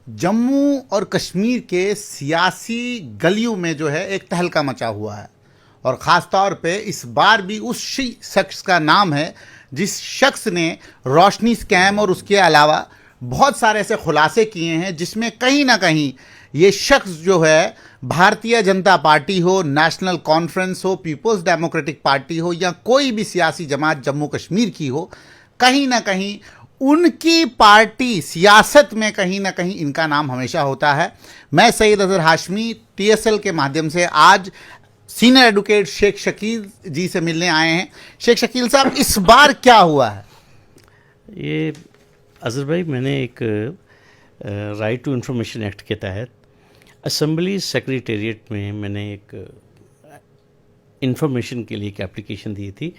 जम्मू और कश्मीर के सियासी गलियों में जो है एक तहलका मचा हुआ है और ख़ास तौर पे इस बार भी उस शख्स का नाम है जिस शख्स ने रोशनी स्कैम और उसके अलावा बहुत सारे ऐसे खुलासे किए हैं जिसमें कहीं ना कहीं ये शख्स जो है भारतीय जनता पार्टी हो, नेशनल कॉन्फ्रेंस हो, पीपल्स डेमोक्रेटिक पार्टी हो या कोई भी सियासी जमात जम्मू कश्मीर की हो, कहीं ना कहीं उनकी पार्टी सियासत में कहीं ना कहीं इनका नाम हमेशा होता है। मैं सैयद अजहर हाशमी टीएसएल के माध्यम से आज सीनियर एडवोकेट शेख शकील जी से मिलने आए हैं। शेख शकील साहब, इस बार क्या हुआ है? ये अजहर भाई, मैंने एक राइट टू इन्फॉर्मेशन एक्ट के तहत असेंबली सेक्रेटेरिएट में मैंने एक इन्फॉर्मेशन के लिए एक एप्लीकेशन दी थी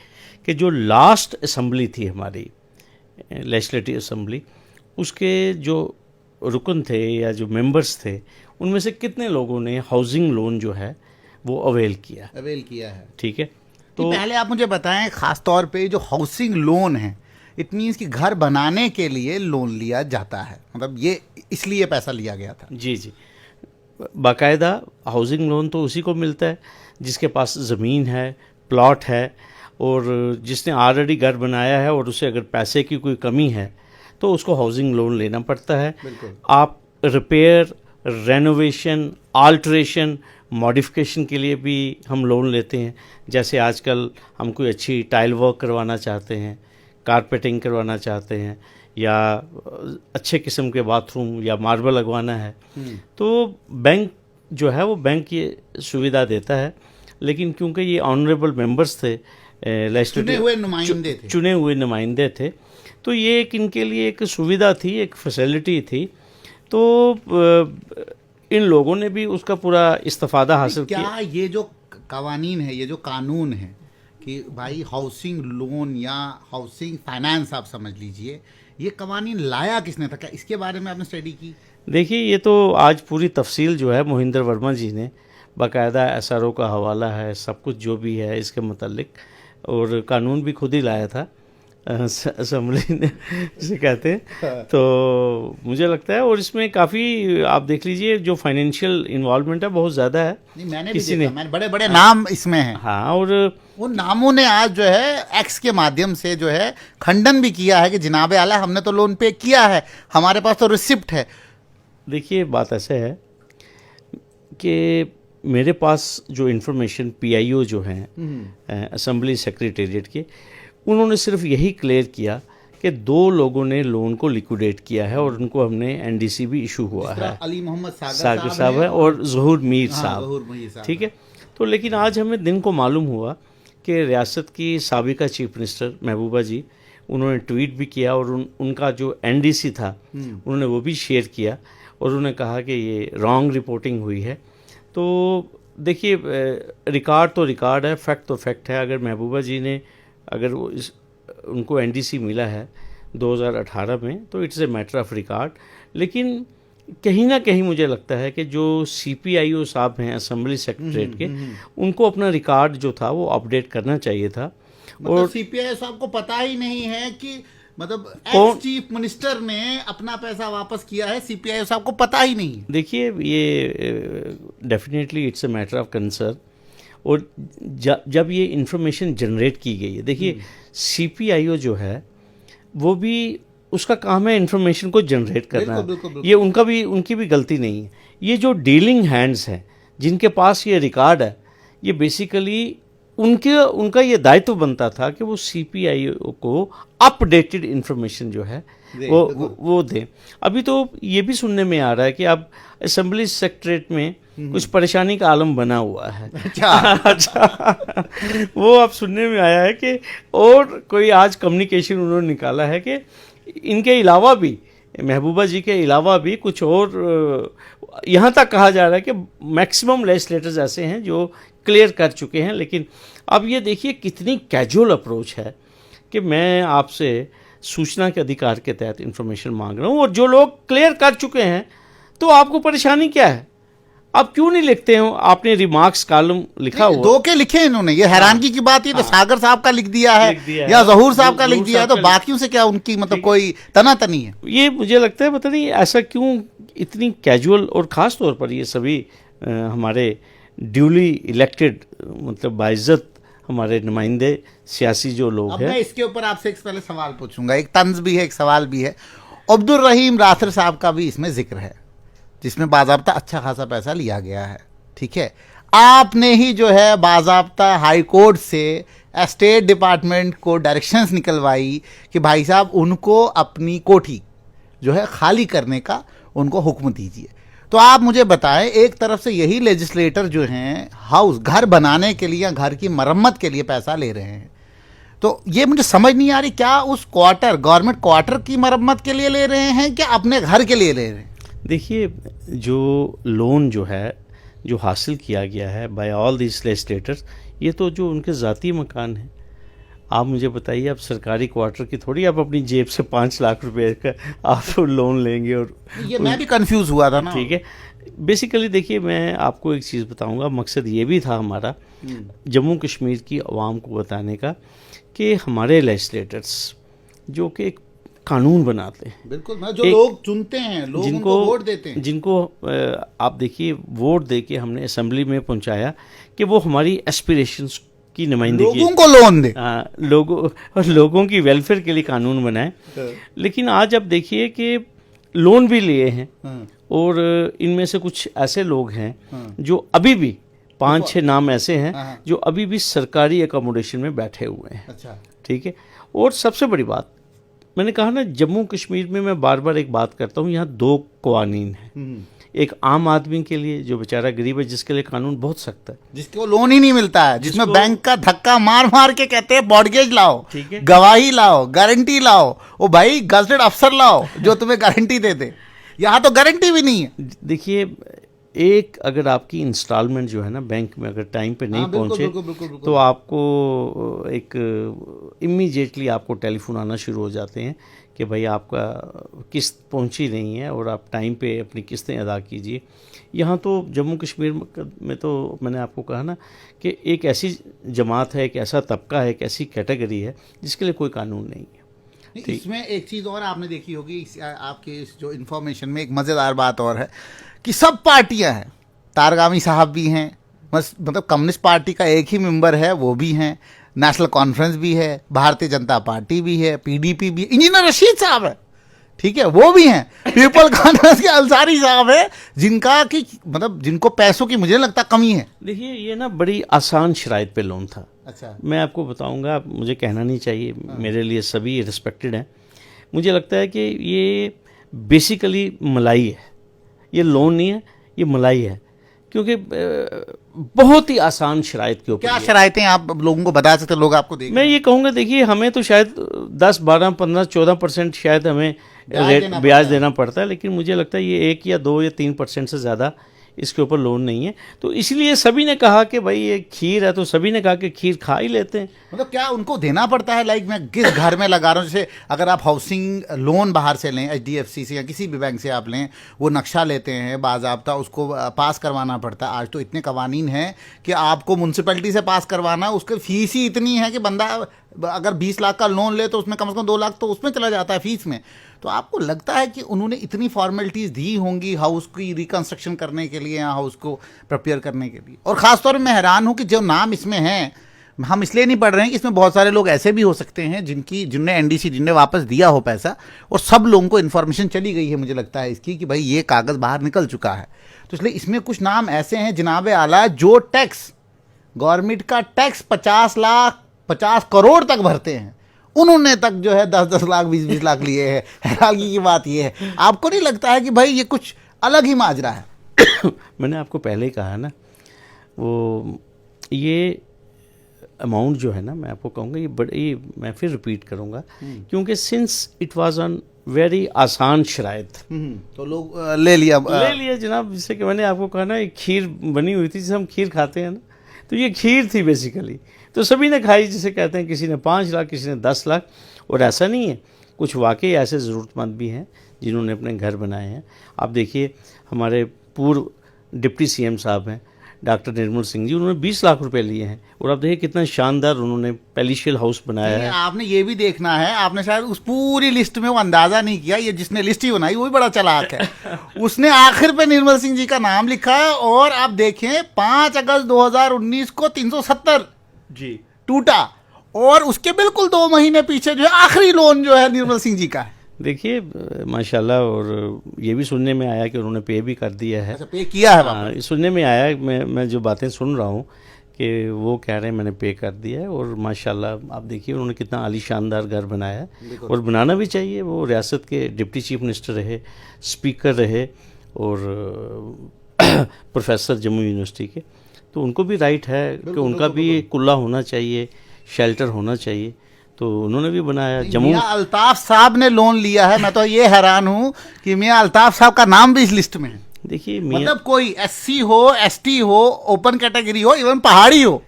कि जो लास्ट असेंबली थी हमारी लेजिस्लेटिव असेंबली, उसके जो रुकन थे या जो मेंबर्स थे उनमें से कितने लोगों ने हाउसिंग लोन जो है वो अवेल किया है। ठीक है, तो पहले आप मुझे बताएं, खास तौर पे जो हाउसिंग लोन है, इट मीन्स कि घर बनाने के लिए लोन लिया जाता है, मतलब ये इसलिए पैसा लिया गया था? जी जी, बाकायदा हाउसिंग लोन तो उसी को मिलता है जिसके पास ज़मीन है, प्लॉट है और जिसने ऑलरेडी घर बनाया है और उसे अगर पैसे की कोई कमी है तो उसको हाउसिंग लोन लेना पड़ता है। आप रिपेयर, रेनोवेशन, आल्ट्रेशन, मॉडिफिकेशन के लिए भी हम लोन लेते हैं। जैसे आजकल हम कोई अच्छी टाइल वर्क करवाना चाहते हैं, कारपेटिंग करवाना चाहते हैं या अच्छे किस्म के बाथरूम या मार्बल लगवाना है, तो बैंक जो है वो बैंक ये सुविधा देता है। लेकिन क्योंकि ये ऑनरेबल मेंबर्स थे, चुने हुए नुमाइंदे थे, तो ये एक इनके लिए एक सुविधा थी, एक फैसिलिटी थी, तो इन लोगों ने भी उसका पूरा इस्तेफादा हासिल किया। क्या ये जो कवानीन है, ये जो कानून है कि भाई हाउसिंग लोन या हाउसिंग फाइनेंस आप समझ लीजिए, ये कवानीन लाया किसने था? क्या इसके बारे में आपने स्टडी की? देखिए, ये तो आज पूरी तफसील जो है मोहिंदर वर्मा जी ने, बाकायदा एसआरओ का हवाला है, सब कुछ जो भी है इसके मुतालिक, और कानून भी खुद ही लाया था असेंबली ने जिसे कहते हैं। तो मुझे लगता है, और इसमें काफ़ी आप देख लीजिए जो फाइनेंशियल इन्वॉल्वमेंट है बहुत ज़्यादा है। मैंने बड़े बड़े नाम इसमें हैं। हाँ, और उन नामों ने आज जो है एक्स के माध्यम से जो है खंडन भी किया है कि जनाब आला हमने तो लोन पे किया है, हमारे पास तो रिसिप्ट है। देखिए, बात ऐसे है कि मेरे पास जो इन्फॉर्मेशन पीआईओ जो हैं असेंबली सेक्रेटेरिएट के, उन्होंने सिर्फ यही क्लियर किया कि 2 लोगों ने लोन को लिक्विडेट किया है और उनको हमने एनडीसी भी इशू हुआ है। अली मोहम्मद सागर साहब है और ज़हूर मीर साहब। ठीक है, तो लेकिन आज हमें दिन को मालूम हुआ कि रियासत की साबिका चीफ मिनिस्टर महबूबा जी, उन्होंने ट्वीट भी किया और उनका जो एनडीसी था उन्होंने वो भी शेयर किया और उन्होंने कहा कि ये रॉन्ग रिपोर्टिंग हुई है। तो देखिए, रिकॉर्ड तो रिकॉर्ड है, फैक्ट तो फैक्ट है। अगर महबूबा जी ने अगर उनको एनडीसी मिला है 2018 में, तो it's a matter of record. लेकिन कहीं ना कहीं मुझे लगता है कि जो सीपीआईओ साहब हैं असेंबली सेक्रेटरीट के, उनको अपना रिकॉर्ड जो था वो अपडेट करना चाहिए था। मतलब और सीपीआईओ साहब को पता ही नहीं है कि मतलब एक्स चीफ मिनिस्टर ने अपना पैसा वापस किया है, सीपीआईओ साहब को पता ही नहीं। देखिए, ये definitely it's a matter of concern. और जब ये इंफॉर्मेशन जनरेट की गई है, देखिए सीपीआईओ जो है वो भी उसका काम है इंफॉर्मेशन को जनरेट करना। बिल्कुल। ये उनकी भी गलती नहीं है। ये जो डीलिंग हैंड्स हैं जिनके पास ये रिकॉर्ड है, ये बेसिकली उनका ये दायित्व बनता था कि वो सीपीआईओ को अपडेटेड इन्फॉर्मेशन जो है वो दें। अभी तो ये भी सुनने में आ रहा है कि अब असेंबली सेक्रेटरीट में कुछ परेशानी का आलम बना हुआ है। अच्छा वो अब सुनने में आया है कि और कोई आज कम्युनिकेशन उन्होंने निकाला है कि इनके अलावा भी, महबूबा जी के अलावा भी कुछ और, यहाँ तक कहा जा रहा है कि मैक्सिमम लेजिस्लेटर्स ऐसे हैं जो क्लियर कर चुके हैं। लेकिन अब ये देखिए कितनी कैजुअल अप्रोच है कि मैं आपसे सूचना के अधिकार के तहत इंफॉर्मेशन मांग रहा हूँ और जो लोग क्लियर कर चुके हैं, तो आपको परेशानी क्या है? आप क्यों नहीं लिखते हो? आपने रिमार्क्स कॉलम लिखा हुआ, 2 के लिखे इन्होंने, ये हैरानगी की बात, ये तो सागर साहब का लिख दिया है या जहूर साहब का लिख दिया है, तो बाकियों से क्या उनकी मतलब कोई तनातनी है? ये मुझे लगता है पता नहीं ऐसा क्यों इतनी कैजुअल, और ख़ास तौर पर ये सभी हमारे ड्यूली इलेक्टेड मतलब बाइज्जत हमारे नुमाइंदे सियासी जो लोग अब हैं। मैं इसके ऊपर आपसे एक पहले सवाल पूछूंगा, एक तंज भी है, एक सवाल भी है। अब्दुल रहीम राथिर साहब का भी इसमें जिक्र है, जिसमें बाज़ाब्ता अच्छा खासा पैसा लिया गया है, ठीक है। आपने ही जो है बाज़ाब्ता हाई कोर्ट से स्टेट डिपार्टमेंट को डायरेक्शंस निकलवाई कि भाई साहब उनको अपनी कोठी जो है खाली करने का उनको हुक्म दीजिए। तो आप मुझे बताएं, एक तरफ से यही लेजिस्लेटर जो हैं हाउस घर बनाने के लिए या घर की मरम्मत के लिए पैसा ले रहे हैं, तो ये मुझे समझ नहीं आ रही, क्या उस क्वार्टर गवर्नमेंट क्वार्टर की मरम्मत के लिए ले रहे हैं क्या अपने घर के लिए ले रहे हैं? देखिए, जो लोन जो है जो हासिल किया गया है बाय ऑल दिस लेजिस्लेटर्स, ये तो जो उनके ज़ाती मकान हैं। आप मुझे बताइए, आप सरकारी क्वार्टर की थोड़ी आप अपनी जेब से 5 लाख रुपए का आप लोन लेंगे। और ये मैं भी कंफ्यूज हुआ था ना। ठीक है, बेसिकली देखिए मैं आपको एक चीज़ बताऊंगा, मकसद ये भी था हमारा जम्मू कश्मीर की आवाम को बताने का कि हमारे लेजिस्लेटर्स जो कि एक कानून बनाते हैं, बिल्कुल, जो लोग चुनते हैं, लोग उनको वोट देते हैं, जिनको आप देखिए वोट दे के हमने असेंबली में पहुंचाया कि वो हमारी एस्पिरेशंस की नुमाइंदगी, लोगों को लोन दे, लोगों की वेलफेयर के लिए कानून बनाए। लेकिन आज आप देखिए कि लोन भी लिए हैं, और इनमें से कुछ ऐसे लोग हैं जो अभी भी 5-6 नाम ऐसे हैं जो अभी भी सरकारी एकोमोडेशन में बैठे हुए हैं। अच्छा, ठीक है। और सबसे बड़ी बात, मैंने कहा ना जम्मू कश्मीर में मैं बार बार एक बात करता हूँ, यहाँ 2 कवानीन हैं। एक आम आदमी के लिए जो बेचारा गरीब है, जिसके लिए कानून बहुत सख्त है, जिसको लोन ही नहीं मिलता है, जिसमें बैंक का धक्का मार मार के कहते हैं मॉर्गेज लाओ, ठीक है, गवाही लाओ, गारंटी लाओ, ओ भाई गजटेड अफसर लाओ जो तुम्हें गारंटी दे दे। यहाँ तो गारंटी भी नहीं है। देखिए, एक अगर आपकी इंस्टॉलमेंट जो है ना बैंक में अगर टाइम पे नहीं पहुंचे, बिल्कुल। तो आपको एक इमीडिएटली आपको टेलीफोन आना शुरू हो जाते हैं कि भाई आपका किस्त पहुंची नहीं है और आप टाइम पे अपनी किस्तें अदा कीजिए। यहाँ तो जम्मू कश्मीर में तो मैंने आपको कहा ना कि एक ऐसी जमात है, एक ऐसा तबका है, एक ऐसी कैटेगरी है जिसके लिए कोई कानून नहीं है। इसमें एक चीज़ और आपने देखी होगी, आपके इस जो इन्फॉर्मेशन में एक मज़ेदार बात और है कि सब पार्टियां हैं, तारगामी साहब भी हैं, बस मतलब कम्युनिस्ट पार्टी का एक ही मेंबर है वो भी हैं, नेशनल कॉन्फ्रेंस भी है, भारतीय जनता पार्टी भी है, पीडीपी भी है, इंजीनियर रशीद साहब है, ठीक है, वो भी हैं, पीपल कांग्रेस के अंसारी साहब है, जिनका कि मतलब जिनको पैसों की मुझे लगता कमी है। देखिए, ये ना बड़ी आसान शराइत पे लोन था। अच्छा, मैं आपको बताऊंगा, मुझे कहना नहीं चाहिए, मेरे लिए सभी रिस्पेक्टेड हैं। मुझे लगता है कि ये बेसिकली मलाई है, ये लोन नहीं है, ये मलाई है, क्योंकि बहुत ही आसान शराइत के ऊपर। क्या शराइतें आप लोगों को बता सकते, लोग आपको देखें? मैं ये कहूँगा, देखिए हमें तो शायद 10, 12, 15, 14% शायद हमें ब्याज देना पड़ता है, लेकिन मुझे लगता है ये 1 या 2 या 3% से ज़्यादा इसके ऊपर लोन नहीं है। तो इसलिए सभी ने कहा कि भाई ये खीर है, तो सभी ने कहा कि खीर खा ही लेते हैं। मतलब क्या उनको देना पड़ता है? लाइक मैं किस घर में लगा रहा हूँ, जैसे अगर आप हाउसिंग लोन बाहर से लें, HDFC से या किसी भी बैंक से आप लें, वो नक्शा लेते हैं, बाज़ाब्ता उसको पास करवाना पड़ता है। आज तो इतने कवानीन हैं कि आपको म्यूनसिपैलिटी से पास करवाना, उसकी फीस ही इतनी है कि बंदा अगर 20 लाख का लोन ले तो उसमें कम से कम 2 लाख तो उसमें चला जाता है फीस में। तो आपको लगता है कि उन्होंने इतनी फॉर्मेलिटीज़ दी होंगी हाउस की रिकंस्ट्रक्शन करने के लिए या हाउस को प्रिपेयर करने के लिए? और ख़ासतौर पर मैं हैरान हूँ कि जो नाम इसमें हैं, हम इसलिए नहीं पढ़ रहे हैं कि इसमें बहुत सारे लोग ऐसे भी हो सकते हैं जिनने NDC जिनने वापस दिया हो पैसा, और सब लोगों को इन्फॉर्मेशन चली गई है मुझे लगता है इसकी कि भाई ये कागज़ बाहर निकल चुका है। तो इसलिए इसमें कुछ नाम ऐसे हैं जनाब आला जो टैक्स, गवर्नमेंट का टैक्स 50 करोड़ तक भरते हैं, उन्होंने तक जो है 10-10 लाख 20-20 लाख लिए हैं। हैरानगी की बात ये है, आपको नहीं लगता है कि भाई ये कुछ अलग ही माजरा है? मैंने आपको पहले ही कहा ना, वो ये अमाउंट जो है ना, मैं आपको कहूँगा ये मैं फिर रिपीट करूँगा, क्योंकि since it was on very आसान शराइत, तो लोग ले लिया जनाब। जैसे कि मैंने आपको कहा ना, एक खीर बनी हुई थी, जिसे हम खीर खाते हैं ना, तो ये खीर थी बेसिकली, तो सभी ने खाई। जिसे कहते हैं किसी ने 5 लाख, किसी ने 10 लाख। और ऐसा नहीं है, कुछ वाकई ऐसे ज़रूरतमंद भी हैं जिन्होंने अपने घर बनाए हैं। आप देखिए, हमारे पूर्व डिप्टी सीएम साहब हैं डॉक्टर निर्मल सिंह जी, उन्होंने 20 लाख रुपए लिए हैं। और आप देखिए कितना शानदार उन्होंने पैलेशियल हाउस बनाया नहीं, है। आपने ये भी देखना है, आपने शायद उस पूरी लिस्ट में वो अंदाजा नहीं किया, ये जिसने लिस्ट ही बनाई वो भी बड़ा चालाक है। उसने आखिर पे निर्मल सिंह जी का नाम लिखा है और आप देखें 5 अगस्त 2019 को 370 जी टूटा और उसके बिल्कुल 2 महीने पीछे जो है आखिरी लोन जो है निर्मल सिंह जी का है। देखिए माशाल्लाह, और ये भी सुनने में आया कि उन्होंने पे भी कर दिया है। अच्छा, पे किया है हाँ, सुनने में आया, मैं जो बातें सुन रहा हूँ कि वो कह रहे हैं मैंने पे कर दिया है। और माशाल्लाह आप देखिए उन्होंने कितना आली शानदार घर बनाया है, और बनाना भी चाहिए। वो रियासत के डिप्टी चीफ मिनिस्टर रहे, स्पीकर रहे और प्रोफेसर जम्मू यूनिवर्सिटी के, तो उनको भी राइट है कि उनका भी कुल्ला होना चाहिए, शेल्टर होना चाहिए, तो उन्होंने भी बनाया। जम्मू मियां अल्ताफ साहब ने लोन लिया है। मैं तो ये हैरान हूं कि मियां अल्ताफ साहब का नाम भी इस लिस्ट में है। देखिए मतलब कोई एससी हो, एसटी हो, ओपन कैटेगरी हो, इवन पहाड़ी हो,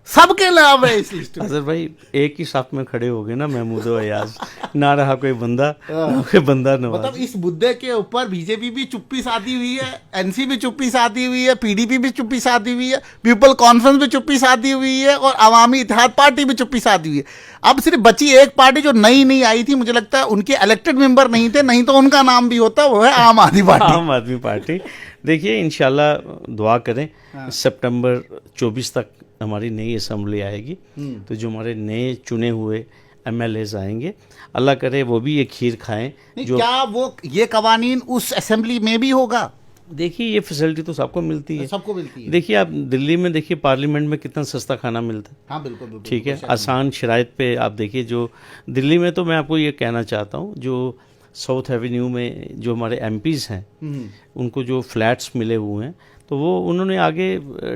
सबके नाम है इस लिस्ट में। अजहर भाई एक ही साथ में खड़े हो गए ना, महमूद और अयाज, ना रहा कोई बंदा, ना कोई बंदा नवाज। मतलब इस मुद्दे के ऊपर बीजेपी भी चुप्पी साधी हुई है, एनसी भी चुप्पी साधी हुई है, पीडीपी भी चुप्पी साधी हुई है, पीपल कॉन्फ्रेंस भी चुप्पी साधी हुई है और अवामी इत्तेहाद पार्टी भी चुप्पी साधी हुई है। अब सिर्फ बची एक पार्टी जो नई आई थी, मुझे लगता है उनके इलेक्टेड मेंबर नहीं थे, नहीं तो उनका नाम भी होता, वो है आम आदमी पार्टी। आम आदमी पार्टी। देखिए इंशाल्लाह दुआ करें, सितंबर 24 तक हमारी नई असेंबली आएगी, तो जो हमारे नए चुने हुए एमएलएज आएंगे, अल्लाह करे वो भी ये खीर खाएं। जो क्या वो ये कवानीन उस असेंबली में भी होगा? देखिए ये फैसिलिटी तो सबको मिलती है, सबको मिलती है। देखिए आप दिल्ली में देखिए पार्लियामेंट में कितना सस्ता खाना मिलता है। हाँ बिल्कुल बिल्कुल, ठीक है, आसान शराइत पे आप देखिए। जो दिल्ली में तो मैं आपको ये कहना चाहता हूँ, जो साउथ एवेन्यू में जो हमारे एमपीज़ हैं उनको जो फ्लैट्स मिले हुए हैं, तो वो उन्होंने आगे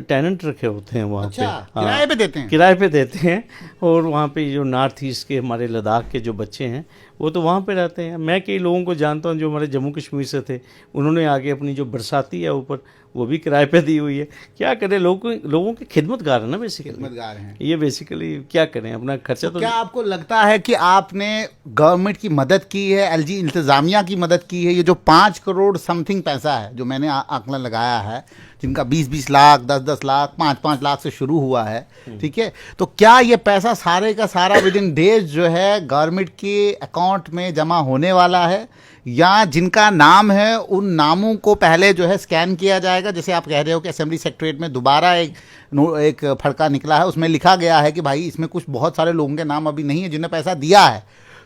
टेनेंट रखे होते हैं वहाँ पे। हाँ, किराए पे देते हैं। किराए पे देते हैं। और वहाँ पे जो नॉर्थ ईस्ट के हमारे लद्दाख के जो बच्चे हैं वो तो वहाँ पे रहते हैं। मैं कई लोगों को जानता हूँ जो हमारे जम्मू कश्मीर से थे, उन्होंने आगे अपनी जो बरसाती है ऊपर वो भी किराए पे दी हुई है। क्या करें, लोगों के खिदमतगार है ना बेसिकली, खिदमतगार हैं ये बेसिकली क्या करें, अपना खर्चा तो क्या आपको लगता है कि आपने गवर्नमेंट की मदद की है, एलजी इंतजामिया की मदद की है? ये जो 5 करोड़ समथिंग पैसा है जो मैंने आंकलन लगाया है, जिनका 20-20 लाख, 10-10 लाख, 5-5 लाख से शुरू हुआ है, ठीक है, तो क्या ये पैसा सारे का सारा विद इन डेज जो है गवर्नमेंट के अकाउंट में जमा होने वाला है, या जिनका नाम है उन नामों को पहले जो है स्कैन किया जाएगा? जैसे आप कह रहे हो कि असेंबली सेक्रेटरीट में दोबारा एक फड़का निकला है, उसमें लिखा गया है कि भाई इसमें कुछ बहुत सारे लोगों के नाम अभी नहीं है जिन्हें पैसा दिया है,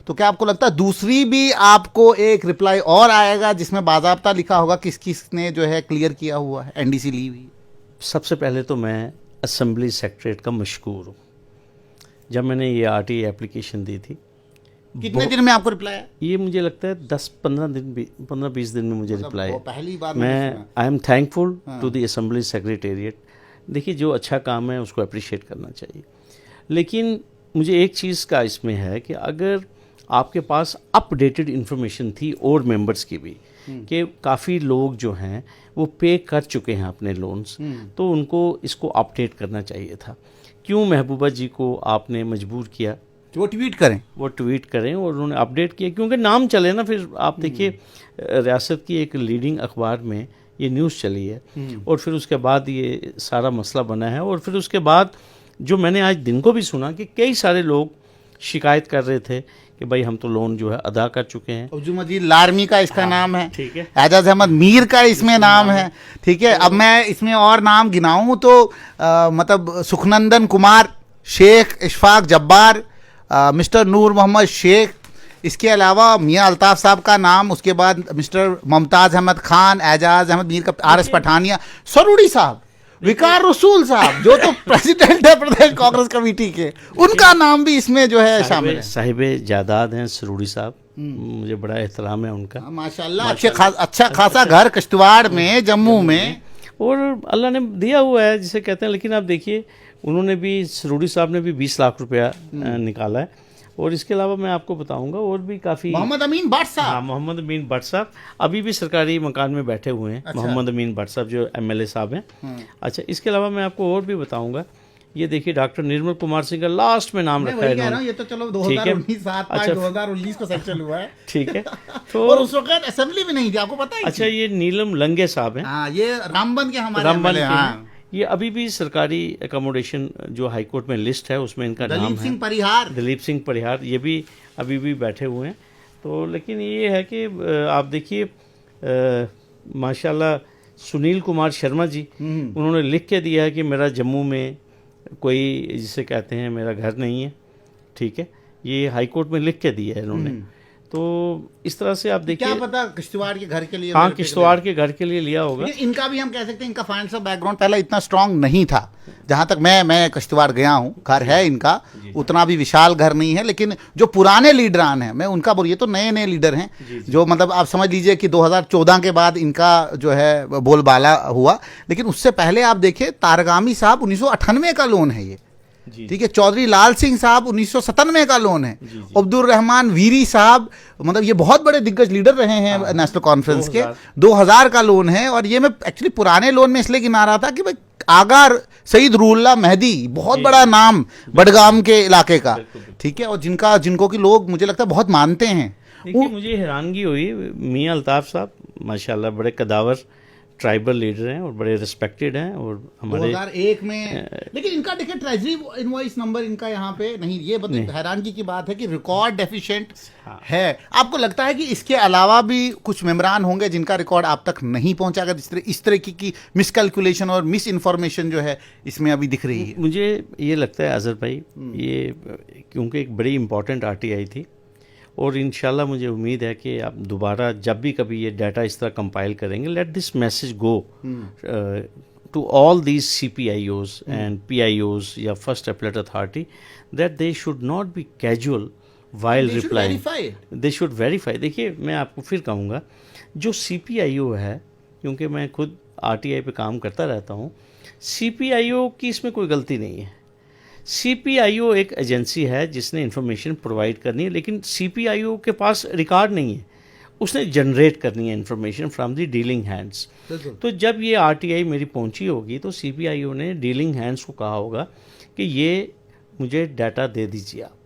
तो क्या आपको लगता है दूसरी भी आपको एक रिप्लाई और आएगा जिसमें बाज़ाब्ता लिखा होगा किस किस ने जो है क्लियर किया हुआ है, एनडीसी ली हुई? सबसे पहले तो मैं असेंबली सेक्रेटरीट का मशकूर हूँ। जब मैंने ये आरटीआई एप्लीकेशन दी थी, कितने दिन में आपको रिप्लाई आया? ये मुझे लगता है 15-20 दिन में मुझे रिप्लाई है। पहली बार मैं I am thankful to the assembly secretariat. देखिए जो अच्छा काम है उसको अप्रिशिएट करना चाहिए, लेकिन मुझे एक चीज़ का इसमें है कि अगर आपके पास अपडेटेड इन्फॉर्मेशन थी और मेंबर्स की भी कि काफ़ी लोग जो हैं वो पे कर चुके हैं अपने लोन्स, तो उनको इसको अपडेट करना चाहिए था। क्यों महबूबा जी को आपने मजबूर किया वो ट्वीट करें? वो ट्वीट करें और उन्होंने अपडेट किया, क्योंकि नाम चले ना। फिर आप देखिए रियासत की एक लीडिंग अखबार में ये न्यूज़ चली है और फिर उसके बाद ये सारा मसला बना है। और फिर उसके बाद जो मैंने आज दिन को भी सुना कि कई सारे लोग शिकायत कर रहे थे कि भाई हम तो लोन जो है अदा कर चुके हैं। अब्दुल मजीद लारमी का इसका नाम है, ठीक है, एजाज अहमद मीर का इसमें नाम है, ठीक है। अब मैं इसमें और नाम गिनाऊं तो मतलब सुखनंदन कुमार, शेख इशफाक जब्बार, मिस्टर नूर मोहम्मद शेख, इसके अलावा मियां अल्ताफ़ साहब का नाम, उसके बाद मिस्टर मुमताज़ अहमद खान, एजाज अहमद मीर का, आरएस पठानिया, सरूड़ी साहब, विकार रसूल साहब जो तो प्रेसिडेंट है प्रदेश कांग्रेस कमेटी के, उनका नाम भी इसमें जो है शामिल है। साहिब जादाद हैं सरूड़ी साहब, मुझे बड़ा एहतराम है उनका माशाल्लाह। अच्छा खासा घर किश्तवाड़ में, जम्मू में, और अल्लाह ने दिया हुआ है जिसे कहते हैं। लेकिन आप देखिए उन्होंने भी, सरूड़ी साहब ने भी 20 लाख रुपया निकाला है। और इसके अलावा मैं आपको बताऊंगा और भी काफ़ी, मोहम्मद अमीन भट्ट साहब, हाँ मोहम्मद अमीन भट्ट साहब अभी भी सरकारी मकान में बैठे हुए हैं। अच्छा। मोहम्मद अमीन भट्ट साहब जो एमएलए साहब हैं। अच्छा, इसके अलावा मैं आपको और भी बताऊंगा ये देखिए डॉक्टर निर्मल कुमार सिंह का लास्ट में नाम मैं रखा है वही कह रहा इन्होंने। हूँ, ये तो चलो ठीक है। 2019 7 अच्छा। 2019 को सेक्शन हुआ है। ठीक है और तो उस वक्त असेंबली भी नहीं थी, आपको पता है? अच्छा, ये नीलम लंगे साहब हैं, हाँ, ये रामबन के हमारे रामबन के MLA, हैं। हाँ। ये अभी भी सरकारी एकोमोडेशन जो हाई कोर्ट में लिस्ट है उसमें इनका नाम दलीप है, सिंह परिहार। दिलीप सिंह परिहार, ये भी अभी भी बैठे हुए हैं। तो लेकिन ये है कि आप देखिए माशाल्लाह सुनील कुमार शर्मा जी, उन्होंने लिख के दिया है कि मेरा जम्मू में कोई, जिसे कहते हैं, मेरा घर नहीं है। ठीक है, ये हाई कोर्ट में लिख के दिया है इन्होंने। तो इस तरह से आप देखिए, क्या पता किश्तवाड़ के घर के लिए, हाँ, किश्तवाड़ के घर के लिए लिया होगा। लेकिन इनका भी हम कह सकते हैं, इनका फाइनेंशियल बैकग्राउंड पहले इतना स्ट्रांग नहीं था। जहां तक मैं किश्तवाड़ गया हूं, घर है इनका, उतना भी विशाल घर नहीं है, लेकिन जो पुराने लीडरान हैं, मैं उनका बोल, ये तो नए नए लीडर हैं जो मतलब आप समझ लीजिए कि 2014 के बाद इनका जो है बोलबाला हुआ। लेकिन उससे पहले आप देखिए तारगामी साहब 1998 का लोन है ये, ठीक है। चौधरी लाल सिंह साहब 1997 का लोन है। अब्दुल रहमान वीरी साहब, मतलब ये बहुत बड़े दिग्गज लीडर रहे हैं नेशनल कॉन्फ्रेंस के, 2000 का लोन है। और ये मैं एक्चुअली पुराने लोन में इसलिए गिना रहा था कि भाई आगा सईद रूहुल्लाह मेहदी, बहुत बड़ा नाम बडगाम के इलाके का, ठीक है, और जिनको कि लोग मुझे लगता है बहुत मानते हैं। देखिए मुझे हैरानगी हुई, मियां अल्ताफ साहब माशाल्लाह बड़े कदावर ट्राइबल लीडर हैं और बड़े रिस्पेक्टेड हैं, और हमारे 2001 में, लेकिन इनका देखिए ट्रेजरी इनवॉइस नंबर इनका यहाँ पे नहीं। ये मतलब हैरानगी की बात है कि रिकॉर्ड डेफिशिएंट है। आपको लगता है कि इसके अलावा भी कुछ मेम्बरान होंगे जिनका रिकॉर्ड आप तक नहीं पहुंचा, अगर इस तरह की मिसकैलकुलेशन और मिस इन्फॉर्मेशन जो है इसमें अभी दिख रही है? मुझे ये लगता है अजहर भाई, ये क्योंकि एक बड़ी इंपॉर्टेंट RTI थी, और इंशाल्लाह मुझे उम्मीद है कि आप दोबारा जब भी कभी ये डाटा इस तरह कंपाइल करेंगे, let this message go to all these CPIOs and PIOs या first appellate authority that they should not be casual while replying, they should verify. देखिए मैं आपको फिर कहूँगा, जो CPIO है, क्योंकि मैं खुद RTI पे काम करता रहता हूँ, CPIO की इसमें कोई गलती नहीं है। CPIO एक एजेंसी है जिसने इंफॉर्मेशन प्रोवाइड करनी है, लेकिन CPIO के पास रिकॉर्ड नहीं है, उसने जनरेट करनी है information from the dealing hands. तो जब ये RTI मेरी पहुंची होगी तो CPIO ने डीलिंग हैंड्स को कहा होगा कि ये मुझे डाटा दे दीजिए आप।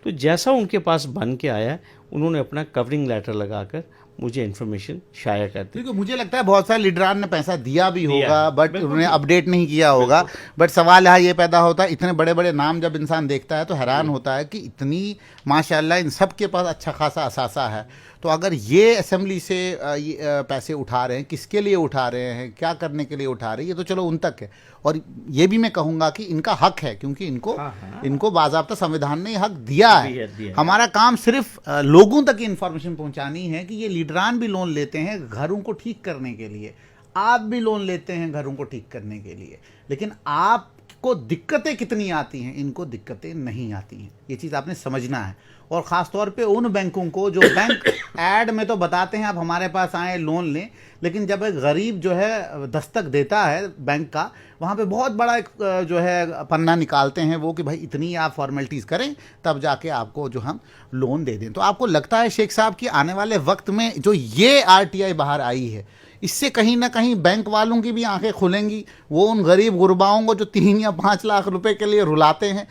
तो जैसा उनके पास बन के आया, उन्होंने अपना कवरिंग लेटर लगाकर मुझे इन्फॉर्मेशन शाया कर दी। क्योंकि मुझे लगता है बहुत सारे लीडरान ने पैसा दिया भी होगा, बट उन्होंने अपडेट नहीं किया होगा। बट सवाल यहाँ ये पैदा होता है, इतने बड़े बड़े नाम जब इंसान देखता है तो हैरान होता है कि इतनी माशाल्लाह इन सब के पास अच्छा खासा असासा है। तो अगर ये असेंबली से पैसे उठा रहे हैं, किसके लिए उठा रहे हैं, क्या करने के लिए उठा रहे हैं, ये तो चलो उन तक है। और ये भी मैं कहूँगा कि इनका हक है, क्योंकि इनको बाज़ाब्ता संविधान ने हक दिया है। हमारा काम सिर्फ लोगों तक इन्फॉर्मेशन पहुँचानी है कि ये लीडरान भी लोन लेते हैं घरों को ठीक करने के लिए, आप भी लोन लेते हैं घरों को ठीक करने के लिए, लेकिन आपको दिक्कतें कितनी आती हैं, इनको दिक्कतें नहीं आती हैं। ये चीज़ आपने समझना है। और ख़ास तौर पे उन बैंकों को जो बैंक ऐड में तो बताते हैं आप हमारे पास आए लोन लें, लेकिन जब एक गरीब जो है दस्तक देता है बैंक का, वहाँ पे बहुत बड़ा एक जो है पन्ना निकालते हैं वो कि भाई इतनी आप फॉर्मेलिटीज़ करें तब जाके आपको जो हम लोन दे दें। तो आपको लगता है शेख साहब कि आने वाले वक्त में जो ये RTI बाहर आई है, इससे कहीं ना कहीं बैंक वालों की भी आंखें खुलेंगी? वो उन गरीब गुरबाओं को जो 3 या 5 लाख रुपए के लिए रुलाते हैं,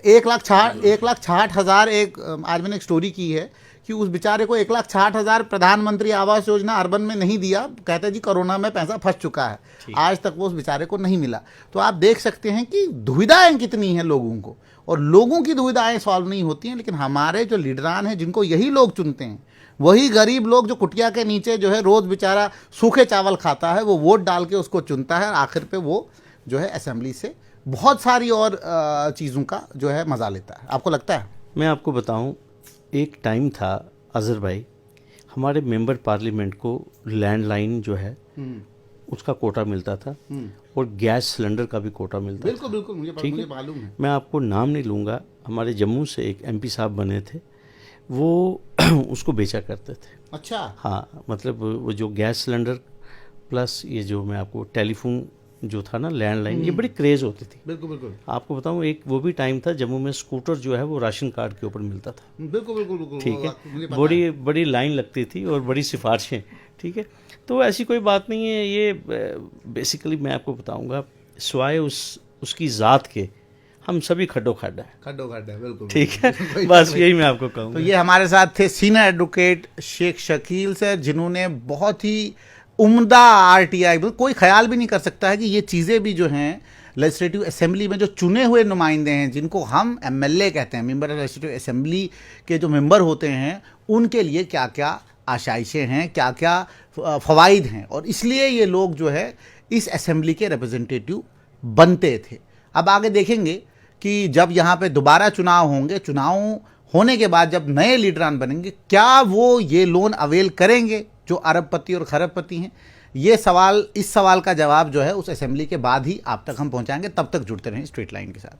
1,60,000, एक आज मैंने एक स्टोरी की है कि उस बेचारे को 1,60,000 प्रधानमंत्री आवास योजना अर्बन में नहीं दिया, कहते जी कोरोना में पैसा फंस चुका है, आज तक वो उस बेचारे को नहीं मिला। तो आप देख सकते हैं कि दुविधाएं कितनी हैं लोगों को, और लोगों की दुविधाएं सॉल्व नहीं होती हैं। लेकिन हमारे जो लीडरान हैं, जिनको यही लोग चुनते हैं, वही गरीब लोग जो कुटिया के नीचे जो है रोज़ बेचारा सूखे चावल खाता है, वो वोट डाल के उसको चुनता है, और आखिर पे वो जो है असेंबली से बहुत सारी और चीज़ों का जो है मज़ा लेता है। आपको लगता है? मैं आपको बताऊं, एक टाइम था अजहर भाई, हमारे मेंबर पार्लियामेंट को लैंडलाइन जो है उसका कोटा मिलता था, और गैस सिलेंडर का भी कोटा मिलता था। बिल्कुल बिल्कुल, मुझे मालूम है। मैं आपको नाम नहीं लूँगा, हमारे जम्मू से एक MP साहब बने थे, वो उसको बेचा करते थे। अच्छा। हाँ, मतलब वो जो गैस सिलेंडर प्लस ये जो मैं आपको टेलीफोन जो था ना, लैंडलाइन, ये बड़ी क्रेज़ होती थी। बिल्कुल बिल्कुल। आपको बताऊं, एक वो भी टाइम था जम्मू में स्कूटर जो है वो राशन कार्ड के ऊपर मिलता था। बिल्कुल बिल्कुल बिल्कुल, ठीक है, बड़ी बड़ी लाइन लगती थी और बड़ी सिफारिशें। ठीक है, तो ऐसी कोई बात नहीं है। ये बेसिकली मैं आपको बताऊंगा, सिवाय उसकी ज़ात के हम सभी खड्डो-खड्ड हैं। खड्डो-खड्ड है, बिल्कुल। ठीक है, कोई बस नहीं। यही मैं आपको तो कहूँगा। ये हमारे साथ थे senior advocate Sheikh Shakeel sir, जिन्होंने बहुत ही उम्दा आरटीआई, कोई ख्याल भी नहीं कर सकता है कि ये चीज़ें भी जो हैं लेजिस्लेटिव असेंबली में जो चुने हुए नुमाइंदे हैं, जिनको हम एमएलए कहते हैं, मेंबर ऑफ लेजिस्लेटिव असेंबली के जो मेंबर होते हैं, उनके लिए क्या क्या आशाइशें हैं, क्या क्या फ़वाइद हैं, और इसलिए ये लोग जो है इस असेंबली के रिप्रेजेंटेटिव बनते थे। अब आगे देखेंगे कि जब यहाँ पे दोबारा चुनाव होंगे, चुनाव होने के बाद जब नए लीडरान बनेंगे, क्या वो ये लोन अवेल करेंगे जो अरबपति और खरबपति हैं? ये सवाल, इस सवाल का जवाब जो है उस असेंबली के बाद ही आप तक हम पहुंचाएंगे। तब तक जुड़ते रहें स्ट्रेट लाइन के साथ।